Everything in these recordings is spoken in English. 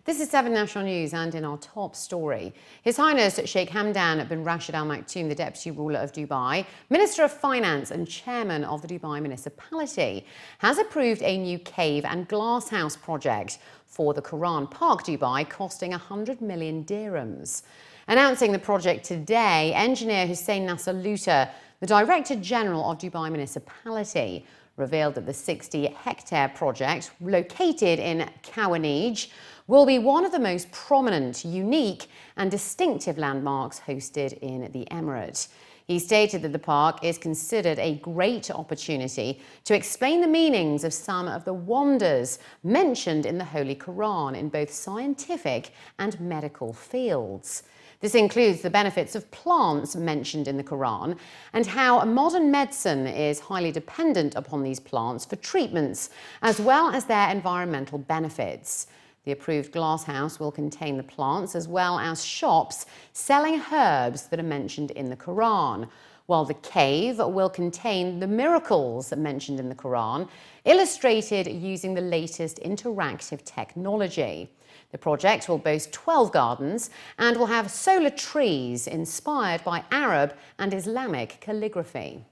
This is 7 National News, and in our top story, His Highness Sheikh Hamdan bin Rashid Al Maktoum, the Deputy Ruler of Dubai, Minister of Finance and Chairman of the Dubai Municipality, has approved a new cave and glasshouse project for the Koran Park Dubai, costing 100 million dirhams. Announcing the project today, engineer Hussein Nasser Luta, the Director General of Dubai Municipality, revealed that the 60-hectare project, located in Kawanij, will be one of the most prominent, unique and distinctive landmarks hosted in the Emirate. He stated that the park is considered a great opportunity to explain the meanings of some of the wonders mentioned in the Holy Quran in both scientific and medical fields. This includes the benefits of plants mentioned in the Quran and how modern medicine is highly dependent upon these plants for treatments, as well as their environmental benefits. The approved glasshouse will contain the plants as well as shops selling herbs that are mentioned in the Quran, while the cave will contain the miracles mentioned in the Quran, illustrated using the latest interactive technology. The project will boast 12 gardens and will have solar trees inspired by Arab and Islamic calligraphy.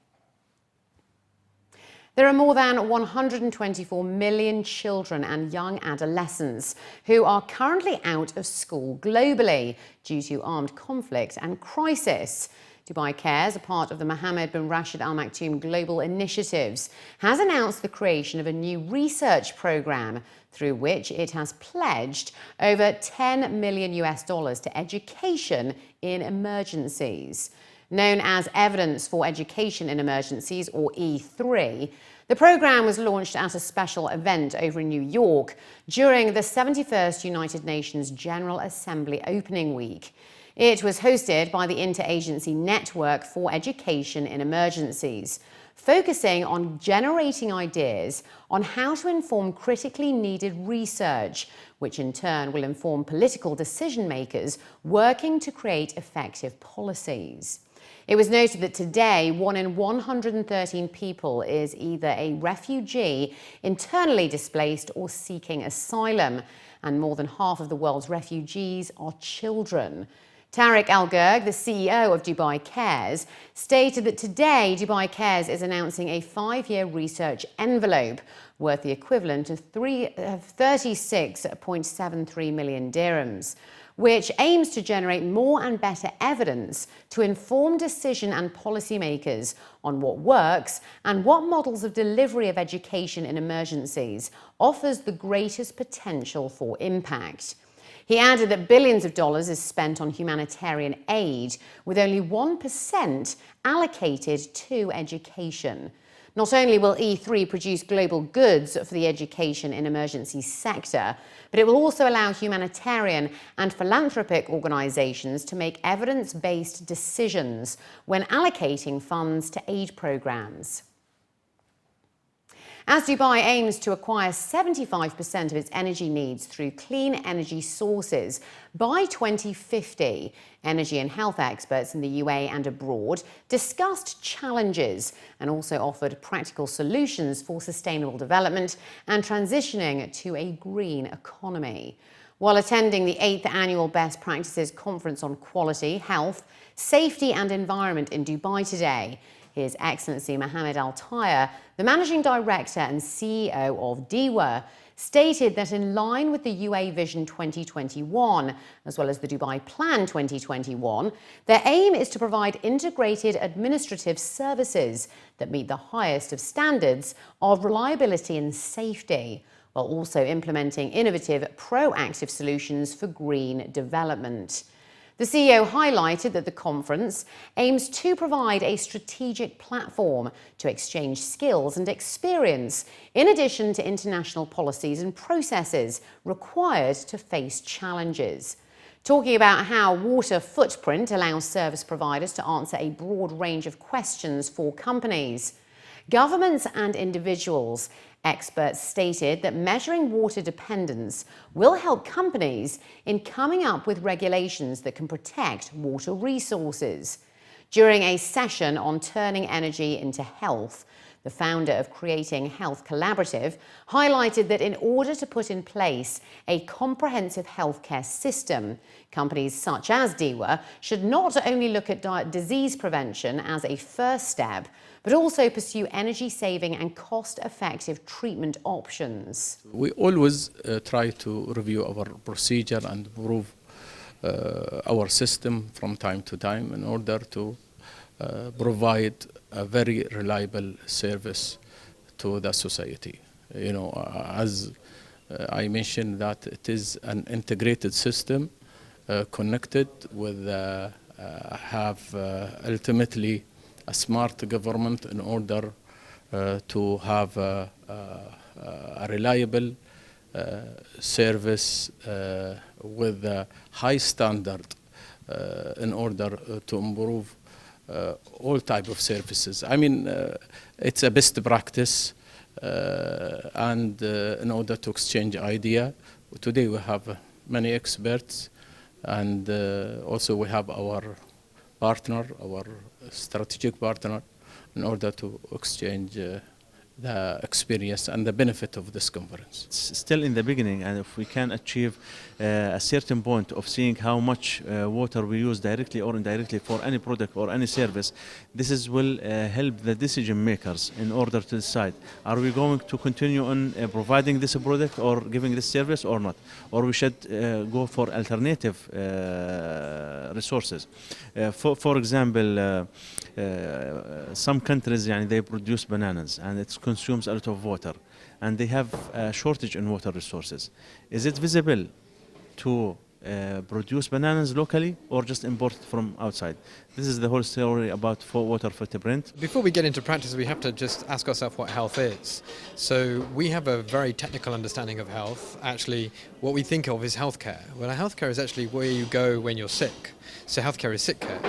There are more than 124 million children and young adolescents who are currently out of school globally due to armed conflict and crisis. Dubai Cares, a part of the Mohammed bin Rashid Al Maktoum Global Initiatives, has announced the creation of a new research program through which it has pledged over $10 million to education in emergencies. Known as Evidence for Education in Emergencies, or E3, the program was launched at a special event over in New York during the 71st United Nations General Assembly opening week. It was hosted by the Interagency Network for Education in Emergencies, focusing on generating ideas on how to inform critically needed research, which in turn will inform political decision makers working to create effective policies. It was noted that today, 1 in 113 people is either a refugee, internally displaced, or seeking asylum, and more than half of the world's refugees are children. Tariq Al-Gurg, the CEO of Dubai Cares, stated that today Dubai Cares is announcing a 5-year research envelope worth the equivalent of 36.73 million dirhams, which aims to generate more and better evidence to inform decision and policymakers on what works and what models of delivery of education in emergencies offers the greatest potential for impact. He added that billions of dollars is spent on humanitarian aid, with only 1% allocated to education. Not only will E3 produce global goods for the education in emergency sector, but it will also allow humanitarian and philanthropic organizations to make evidence-based decisions when allocating funds to aid programs. As Dubai aims to acquire 75% of its energy needs through clean energy sources by 2050, energy and health experts in the UAE and abroad discussed challenges and also offered practical solutions for sustainable development and transitioning to a green economy. While attending the 8th Annual Best Practices Conference on Quality, Health, Safety and Environment in Dubai today, His Excellency Mohammed Al Taya, the Managing Director and CEO of DEWA, stated that in line with the UAE Vision 2021, as well as the Dubai Plan 2021, their aim is to provide integrated administrative services that meet the highest of standards of reliability and safety, while also implementing innovative, proactive solutions for green development. The CEO highlighted that the conference aims to provide a strategic platform to exchange skills and experience, in addition to international policies and processes required to face challenges. Talking about how water footprint allows service providers to answer a broad range of questions for companies, governments and individuals, experts stated that measuring water dependence will help companies in coming up with regulations that can protect water resources. During a session on turning energy into health, the founder of Creating Health Collaborative, highlighted that in order to put in place a comprehensive healthcare system, companies such as DEWA should not only look at disease prevention as a first step, but also pursue energy-saving and cost-effective treatment options. We always try to review our procedure and improve our system from time to time in order to provide a very reliable service to the society. You know, as I mentioned, that it is an integrated system connected with have ultimately a smart government in order to have a reliable service with a high standard in order to improve all type of services. I mean, it's a best practice and in order to exchange idea. Today we have many experts and also we have our partner, our strategic partner, in order to exchange the experience and the benefit of this conference. It's still in the beginning, and if we can achieve a certain point of seeing how much water we use directly or indirectly for any product or any service, this will help the decision makers in order to decide, are we going to continue on providing this product or giving this service or not, or we should go for alternative resources. For example, some countries, they produce bananas and it consumes a lot of water and they have a shortage in water resources. Is it visible to produce bananas locally or just import from outside? This is the whole story about water footprint. Before we get into practice, we have to just ask ourselves what health is. So we have a very technical understanding of health. Actually, what we think of is healthcare. Well, healthcare is actually where you go when you're sick. So healthcare is sick care.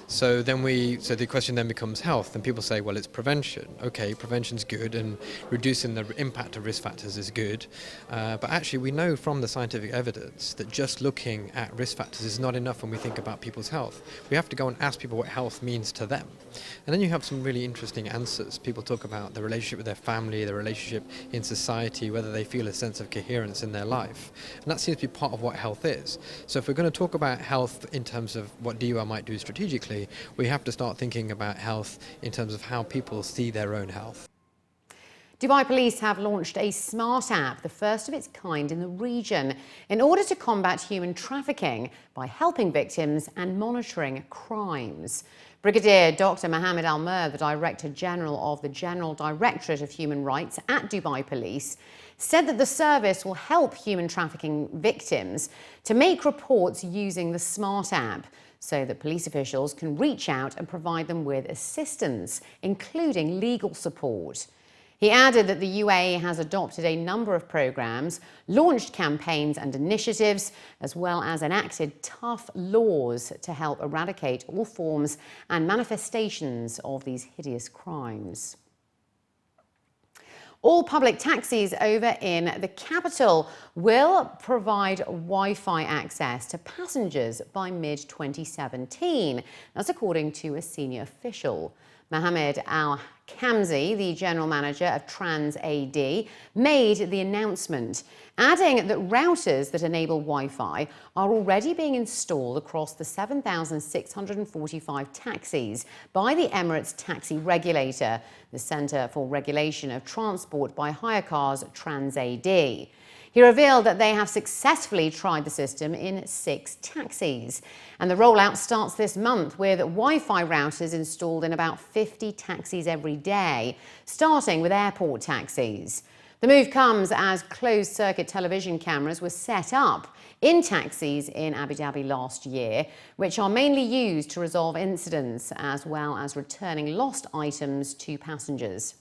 So the question then becomes health, and people say, well, it's prevention. Okay, prevention's good, and reducing the impact of risk factors is good. But actually, we know from the scientific evidence that just looking at risk factors is not enough when we think about people's health. We have to go and ask people what health means to them. And then you have some really interesting answers. People talk about the relationship with their family, the relationship in society, whether they feel a sense of coherence in their life. And that seems to be part of what health is. So if we're going to talk about health in terms of what DUI might do strategically, we have to start thinking about health in terms of how people see their own health. Dubai Police have launched a smart app, the first of its kind in the region, in order to combat human trafficking by helping victims and monitoring crimes. Brigadier Dr. Mohammed Al-Mer, the Director General of the General Directorate of Human Rights at Dubai Police, said that the service will help human trafficking victims to make reports using the smart app, so that police officials can reach out and provide them with assistance, including legal support. He added that the UAE has adopted a number of programs, launched campaigns and initiatives, as well as enacted tough laws to help eradicate all forms and manifestations of these hideous crimes. All public taxis over in the capital will provide Wi-Fi access to passengers by mid-2017. That's according to a senior official. Mohammed Al-Kamzi, the general manager of TransAD, made the announcement, adding that routers that enable Wi-Fi are already being installed across the 7,645 taxis by the Emirates taxi regulator, the Centre for Regulation of Transport by Hire Cars, TransAD. He revealed that they have successfully tried the system in 6 taxis. And the rollout starts this month with Wi-Fi routers installed in about 50 taxis every day, starting with airport taxis. The move comes as closed-circuit television cameras were set up in taxis in Abu Dhabi last year, which are mainly used to resolve incidents as well as returning lost items to passengers.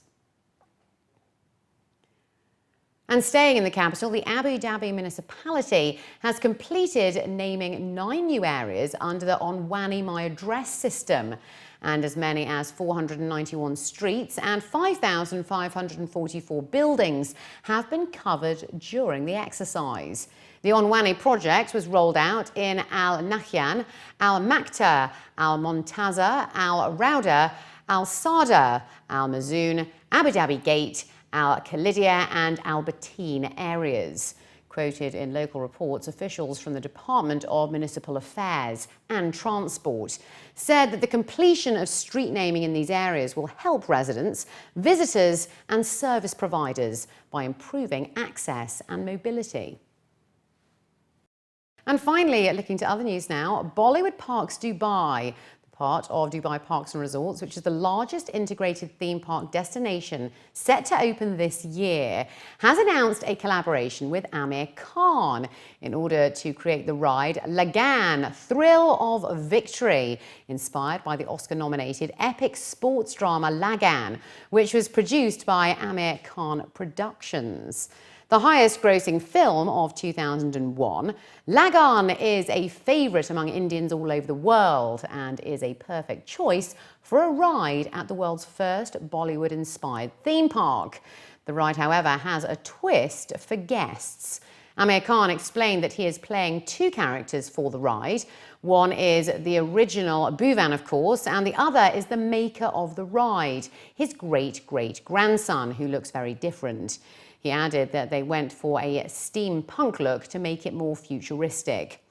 And staying in the capital, the Abu Dhabi municipality has completed naming 9 new areas under the wani My Address system. And as many as 491 streets and 5,544 buildings have been covered during the exercise. The Wani project was rolled out in Al Nahyan, Al Makta, Al Montaza, Al Rauda, Al Sada, Al Mazoon, Abu Dhabi Gate, Al Khalidia and Al Bateen areas. Quoted in local reports, officials from the Department of Municipal Affairs and Transport said that the completion of street naming in these areas will help residents, visitors and service providers by improving access and mobility. And finally, looking to other news now, Bollywood Parks Dubai, part of Dubai Parks and Resorts, which is the largest integrated theme park destination set to open this year, has announced a collaboration with Aamir Khan in order to create the ride Lagaan, Thrill of Victory, inspired by the Oscar-nominated epic sports drama Lagaan, which was produced by Aamir Khan Productions. The highest-grossing film of 2001, Lagaan is a favourite among Indians all over the world and is a perfect choice for a ride at the world's first Bollywood-inspired theme park. The ride, however, has a twist for guests. Aamir Khan explained that he is playing two characters for the ride. One is the original Bhuvan, of course, and the other is the maker of the ride, his great-great-grandson, who looks very different. He added that they went for a steampunk look to make it more futuristic.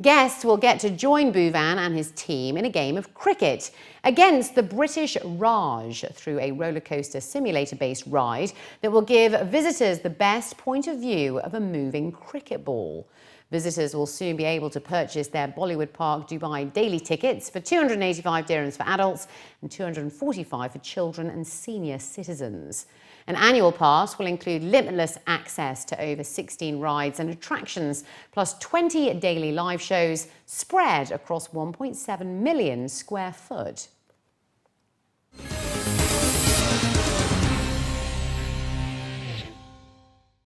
Guests will get to join Bhuvan and his team in a game of cricket against the British Raj through a roller coaster simulator-based ride that will give visitors the best point of view of a moving cricket ball. Visitors will soon be able to purchase their Bollywood Park Dubai daily tickets for 285 dirhams for adults and 245 for children and senior citizens. An annual pass will include limitless access to over 16 rides and attractions, plus 20 daily live shows spread across 1.7 million square foot.